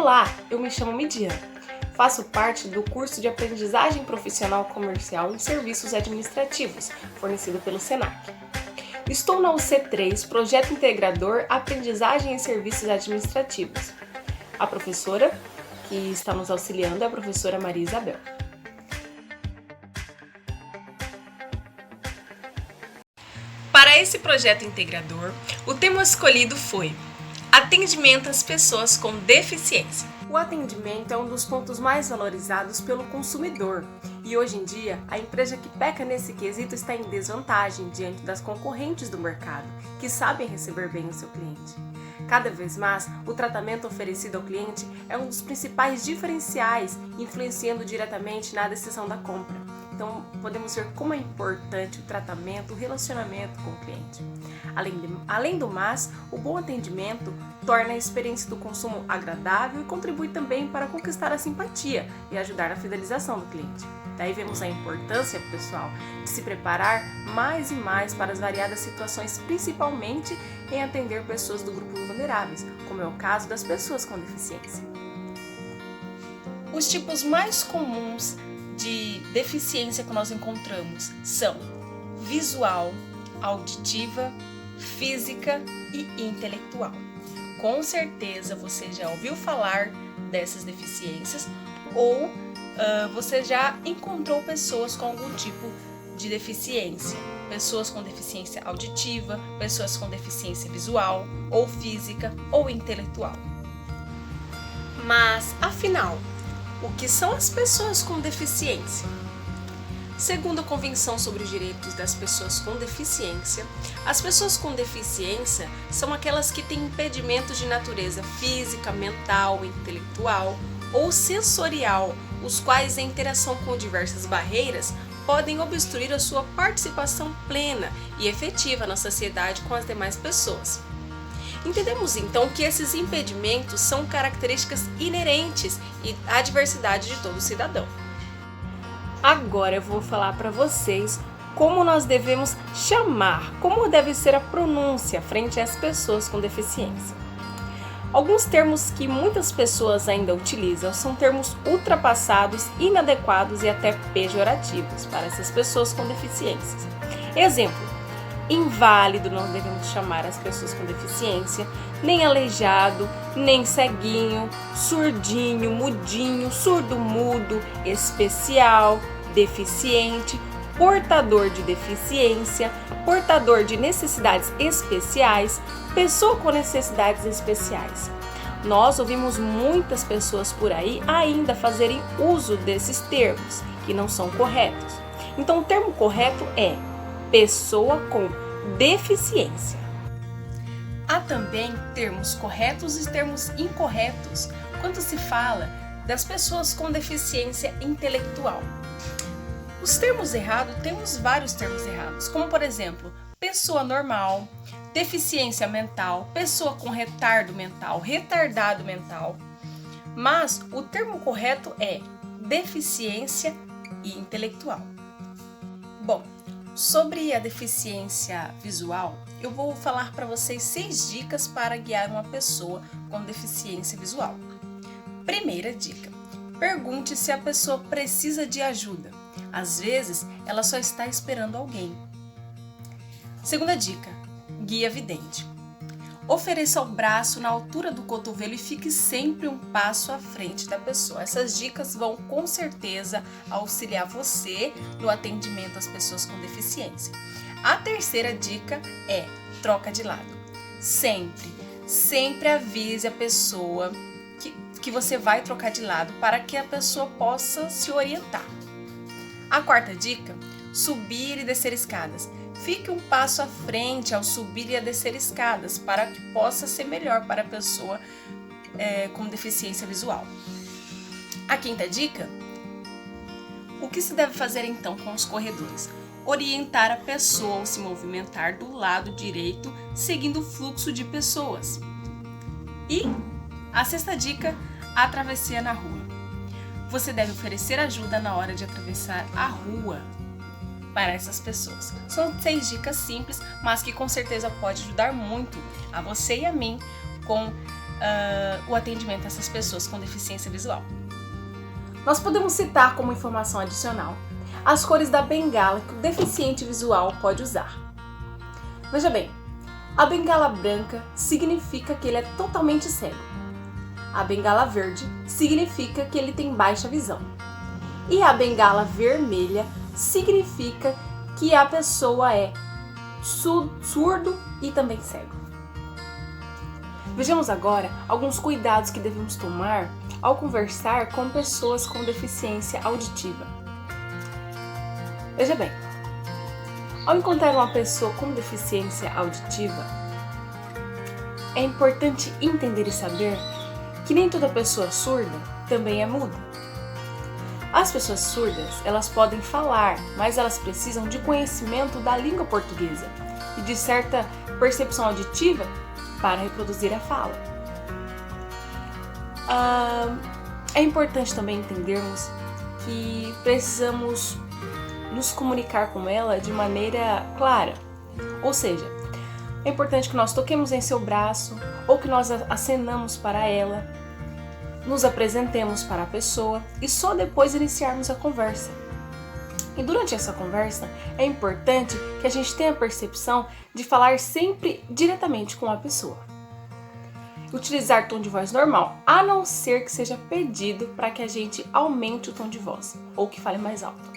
Olá, eu me chamo Midian. Faço parte do curso de Aprendizagem Profissional Comercial em Serviços Administrativos, fornecido pelo Senac. Estou na UC3, Projeto Integrador Aprendizagem em Serviços Administrativos. A professora que está nos auxiliando é a professora Maria Isabel. Para esse projeto integrador, o tema escolhido foi Atendimento às pessoas com deficiência. O atendimento é um dos pontos mais valorizados pelo consumidor e hoje em dia a empresa que peca nesse quesito está em desvantagem diante das concorrentes do mercado, que sabem receber bem o seu cliente. Cada vez mais, o tratamento oferecido ao cliente é um dos principais diferenciais, influenciando diretamente na decisão da compra. Então, podemos ver como é importante o tratamento, o relacionamento com o cliente. Além do mais, o bom atendimento torna a experiência do consumo agradável e contribui também para conquistar a simpatia e ajudar na fidelização do cliente. Daí vemos a importância, pessoal, de se preparar mais e mais para as variadas situações, principalmente em atender pessoas do grupo vulneráveis, como é o caso das pessoas com deficiência. Os tipos mais comuns de deficiência que nós encontramos são visual, auditiva, física e intelectual. Com certeza você já ouviu falar dessas deficiências ou você já encontrou pessoas com algum tipo de deficiência. Pessoas com deficiência auditiva, pessoas com deficiência visual, ou física, ou intelectual. Mas, afinal, o que são as pessoas com deficiência? Segundo a Convenção sobre os Direitos das Pessoas com Deficiência, as pessoas com deficiência são aquelas que têm impedimentos de natureza física, mental, intelectual ou sensorial, os quais a interação com diversas barreiras podem obstruir a sua participação plena e efetiva na sociedade com as demais pessoas. Entendemos então que esses impedimentos são características inerentes à diversidade de todo cidadão. Agora eu vou falar para vocês como nós devemos chamar, como deve ser a pronúncia frente às pessoas com deficiência. Alguns termos que muitas pessoas ainda utilizam são termos ultrapassados, inadequados e até pejorativos para essas pessoas com deficiências. Exemplo: inválido não devemos chamar as pessoas com deficiência, nem aleijado, nem ceguinho, surdinho, mudinho, surdo-mudo, especial, deficiente, portador de deficiência, portador de necessidades especiais, pessoa com necessidades especiais. Nós ouvimos muitas pessoas por aí ainda fazerem uso desses termos, que não são corretos. Então, o termo correto é pessoa com deficiência. Há também termos corretos e termos incorretos quando se fala das pessoas com deficiência intelectual. Os termos errados, temos vários termos errados, como por exemplo, pessoa normal, deficiência mental, pessoa com retardo mental, retardado mental. Mas o termo correto é deficiência intelectual. Bom, sobre a deficiência visual, eu vou falar para vocês 6 dicas para guiar uma pessoa com deficiência visual. Primeira dica: pergunte se a pessoa precisa de ajuda. Às vezes, ela só está esperando alguém. Segunda dica: guia vidente. Ofereça o braço na altura do cotovelo e fique sempre um passo à frente da pessoa. Essas dicas vão com certeza auxiliar você no atendimento às pessoas com deficiência. A terceira dica é troca de lado. Sempre avise a pessoa que você vai trocar de lado para que a pessoa possa se orientar. A quarta dica: subir e descer escadas. Fique um passo à frente ao subir e a descer escadas para que possa ser melhor para a pessoa com deficiência visual. A quinta dica: o que se deve fazer então com os corredores? Orientar a pessoa ao se movimentar do lado direito, seguindo o fluxo de pessoas. E a sexta dica: a travessia na rua. Você deve oferecer ajuda na hora de atravessar a rua para essas pessoas. São 6 dicas simples, mas que com certeza pode ajudar muito a você e a mim com o atendimento a essas pessoas com deficiência visual. Nós podemos citar como informação adicional as cores da bengala que o deficiente visual pode usar. Veja bem, a bengala branca significa que ele é totalmente cego. A bengala verde significa que ele tem baixa visão. E a bengala vermelha significa que a pessoa é surdo e também cego. Vejamos agora alguns cuidados que devemos tomar ao conversar com pessoas com deficiência auditiva. Veja bem, ao encontrar uma pessoa com deficiência auditiva, é importante entender e saber que nem toda pessoa surda também é muda. As pessoas surdas, elas podem falar, mas elas precisam de conhecimento da língua portuguesa e de certa percepção auditiva para reproduzir a fala. É importante também entendermos que precisamos nos comunicar com ela de maneira clara, ou seja, é importante que nós toquemos em seu braço ou que nós acenamos para ela, nos apresentemos para a pessoa e só depois iniciarmos a conversa. E durante essa conversa é importante que a gente tenha a percepção de falar sempre diretamente com a pessoa. Utilizar tom de voz normal, a não ser que seja pedido para que a gente aumente o tom de voz ou que fale mais alto.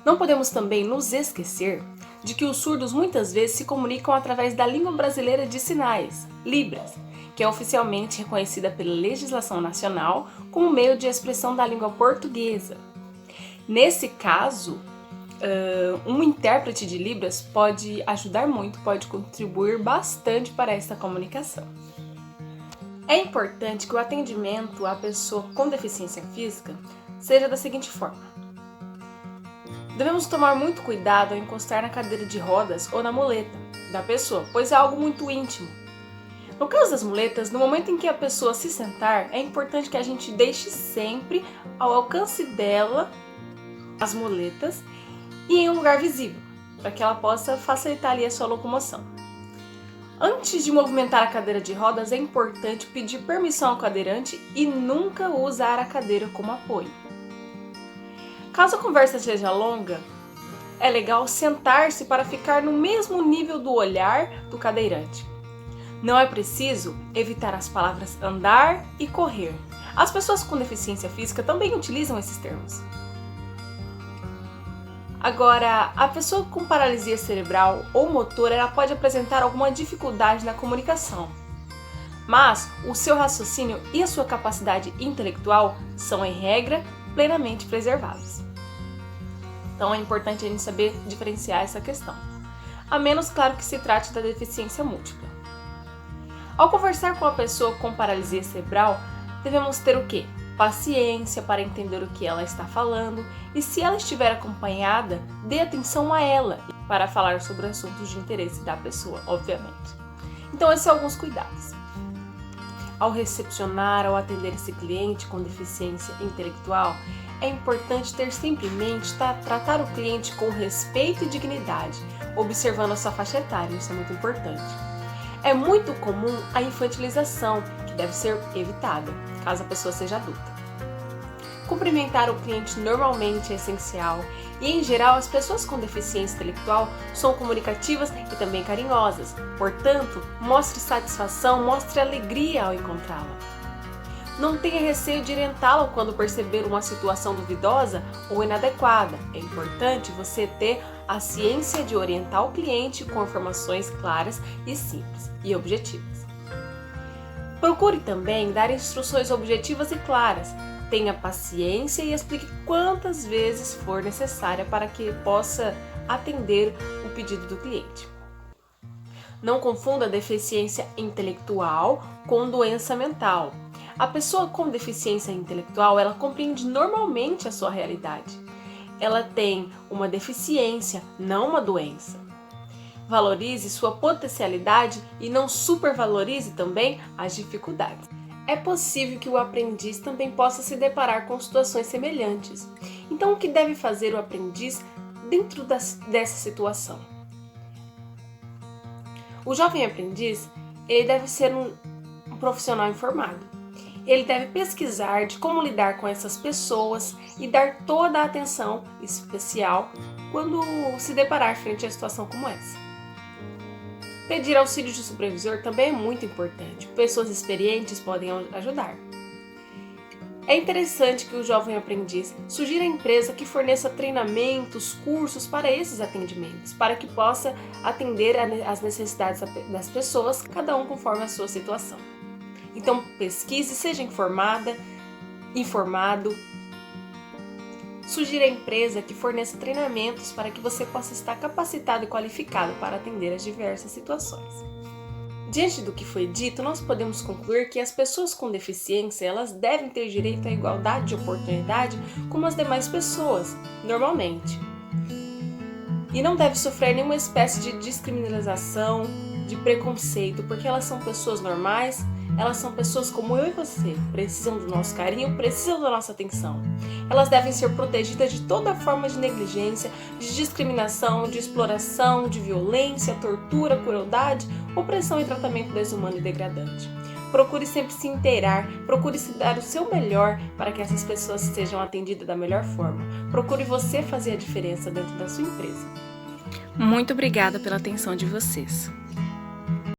Não podemos também nos esquecer de que os surdos muitas vezes se comunicam através da língua brasileira de sinais, Libras, que é oficialmente reconhecida pela legislação nacional como meio de expressão da língua portuguesa. Nesse caso, um intérprete de Libras pode ajudar muito, pode contribuir bastante para esta comunicação. É importante que o atendimento à pessoa com deficiência física seja da seguinte forma. Devemos tomar muito cuidado ao encostar na cadeira de rodas ou na muleta da pessoa, pois é algo muito íntimo. No caso das muletas, no momento em que a pessoa se sentar, é importante que a gente deixe sempre ao alcance dela as muletas e em um lugar visível, para que ela possa facilitar ali a sua locomoção. Antes de movimentar a cadeira de rodas, é importante pedir permissão ao cadeirante e nunca usar a cadeira como apoio. Caso a conversa seja longa, é legal sentar-se para ficar no mesmo nível do olhar do cadeirante. Não é preciso evitar as palavras andar e correr. As pessoas com deficiência física também utilizam esses termos. Agora, a pessoa com paralisia cerebral ou motor, ela pode apresentar alguma dificuldade na comunicação. Mas o seu raciocínio e a sua capacidade intelectual são, em regra, plenamente preservados. Então é importante a gente saber diferenciar essa questão. A menos, claro, que se trate da deficiência múltipla. Ao conversar com a pessoa com paralisia cerebral, devemos ter o quê? Paciência para entender o que ela está falando e, se ela estiver acompanhada, dê atenção a ela para falar sobre assuntos de interesse da pessoa, obviamente. Então, esses são alguns cuidados. Ao recepcionar ou atender esse cliente com deficiência intelectual, é importante ter sempre em mente tratar o cliente com respeito e dignidade, observando a sua faixa etária, isso é muito importante. É muito comum a infantilização, que deve ser evitada, caso a pessoa seja adulta. Cumprimentar o cliente normalmente é essencial e, em geral, as pessoas com deficiência intelectual são comunicativas e também carinhosas. Portanto, mostre satisfação, mostre alegria ao encontrá-la. Não tenha receio de orientá-la quando perceber uma situação duvidosa ou inadequada. É importante você ter a ciência de orientar o cliente com informações claras e simples e objetivas. Procure também dar instruções objetivas e claras. Tenha paciência e explique quantas vezes for necessária para que possa atender o pedido do cliente. Não confunda deficiência intelectual com doença mental. A pessoa com deficiência intelectual, ela compreende normalmente a sua realidade. Ela tem uma deficiência, não uma doença. Valorize sua potencialidade e não supervalorize também as dificuldades. É possível que o aprendiz também possa se deparar com situações semelhantes. Então, o que deve fazer o aprendiz dentro dessa situação? O jovem aprendiz, ele deve ser um um profissional informado. Ele deve pesquisar de como lidar com essas pessoas e dar toda a atenção especial quando se deparar frente a situação como essa. Pedir auxílio de supervisor também é muito importante. Pessoas experientes podem ajudar. É interessante que o jovem aprendiz sugira à empresa que forneça treinamentos, cursos para esses atendimentos, para que possa atender às necessidades das pessoas, cada um conforme a sua situação. Então, pesquise, seja informado. Sugira à empresa que forneça treinamentos para que você possa estar capacitado e qualificado para atender às diversas situações. Diante do que foi dito, nós podemos concluir que as pessoas com deficiência elas devem ter direito à igualdade de oportunidade como as demais pessoas, normalmente. E não deve sofrer nenhuma espécie de discriminação, de preconceito, porque elas são pessoas normais, elas são pessoas como eu e você, precisam do nosso carinho, precisam da nossa atenção. Elas devem ser protegidas de toda forma de negligência, de discriminação, de exploração, de violência, tortura, crueldade, opressão e tratamento desumano e degradante. Procure sempre se inteirar, procure se dar o seu melhor para que essas pessoas sejam atendidas da melhor forma. Procure você fazer a diferença dentro da sua empresa. Muito obrigada pela atenção de vocês.